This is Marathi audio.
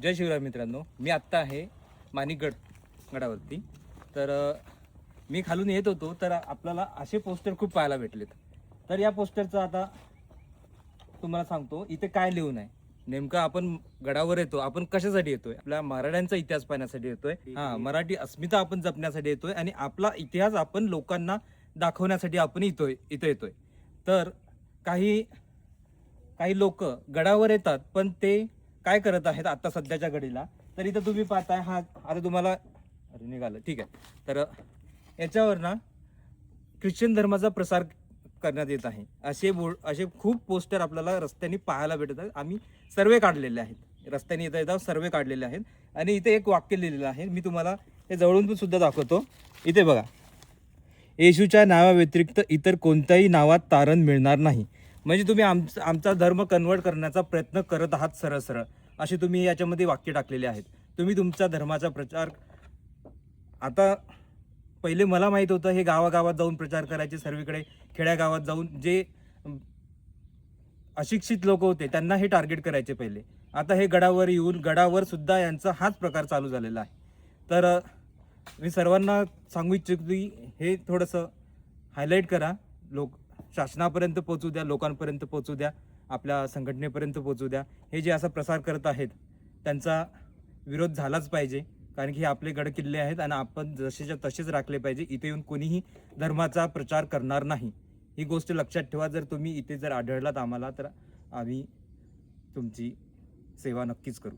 जय शिवराय मित्रांनो, मी आत्ता आहे माणिकगड गडावरती. तर मी खालून येत होतो तर आपल्याला असे पोस्टर खूप पाहायला भेटलेत. तर या पोस्टरचं आता तुम्हाला सांगतो इथे काय लिहून आहे. नेमकं आपण गडावर येतो, आपण कशासाठी येतोय? आपल्या मराठ्यांचा इतिहास पाहण्यासाठी येतोय. मराठी अस्मिता आपण जपण्यासाठी येतोय आणि आपला इतिहास आपण लोकांना दाखवण्यासाठी आपण इथे येतोय. तर काही काही लोक गडावर येतात, पण ते काय करत आहेत आता सध्याच्या घडीला. तर इथं तुम्ही पाहताय, हा आता तुम्हाला अरे निघालं, ठीक आहे. तर याच्यावर ना ख्रिश्चन धर्माचा प्रसार करण्यात येत आहे असे असे खूप पोस्टर आपल्याला रस्त्याने पाहायला भेटत आहेत. आम्ही सर्वे काढलेले आहेत, रस्त्याने येता येता सर्वे काढलेले आहेत. आणि इथे एक वाक्य लिहिलेलं आहे, मी तुम्हाला हे जवळून पण सुद्धा दाखवतो. इथे बघा, येशूच्या नावाव्यतिरिक्त इतर कोणत्याही नावात तारण मिळणार नाही. म्हणजे तुम्ही आमचा धर्म कन्वर्ट करण्याचा प्रयत्न करत आहात सरळ सरळ, असे तुम्ही याच्यामध्ये वाक्य टाकलेले आहेत. तुम्ही तुमच्या धर्माचा प्रचार आता, पहिले मला माहित होतं हे गावागावात जाऊन प्रचार करायचे, सर्वीकडे खेड्यागावात जाऊन जे अशिक्षित लोक होते त्यांना हे टार्गेट करायचे पहिले. आता हे गडावर येऊन गडावर सुद्धा यांचा हाच प्रकार चालू झालेला आहे. तर मी सर्वांना सांगू इच्छितो की हे थोडंसं हायलाईट करा, शासनापर्यंत पोहोचू द्या, लोकांपर्यंत पोहोचू द्या, आपल्या संघटनेपर्यंत पोहोचू द्या. हे जे असा प्रसार करत आहेत त्यांचा विरोध झालाच पाहिजे, कारण की हे आपले गड किल्ले आहेत आणि आपण जसेच्या तसेच राखले पाहिजे. इथे येऊन कोणीही धर्माचा प्रचार करणार नाही, ही गोष्ट लक्षात ठेवा. जर तुम्ही इथे जर आढळलात आम्हाला, तर आम्ही तुमची सेवा नक्कीच करू.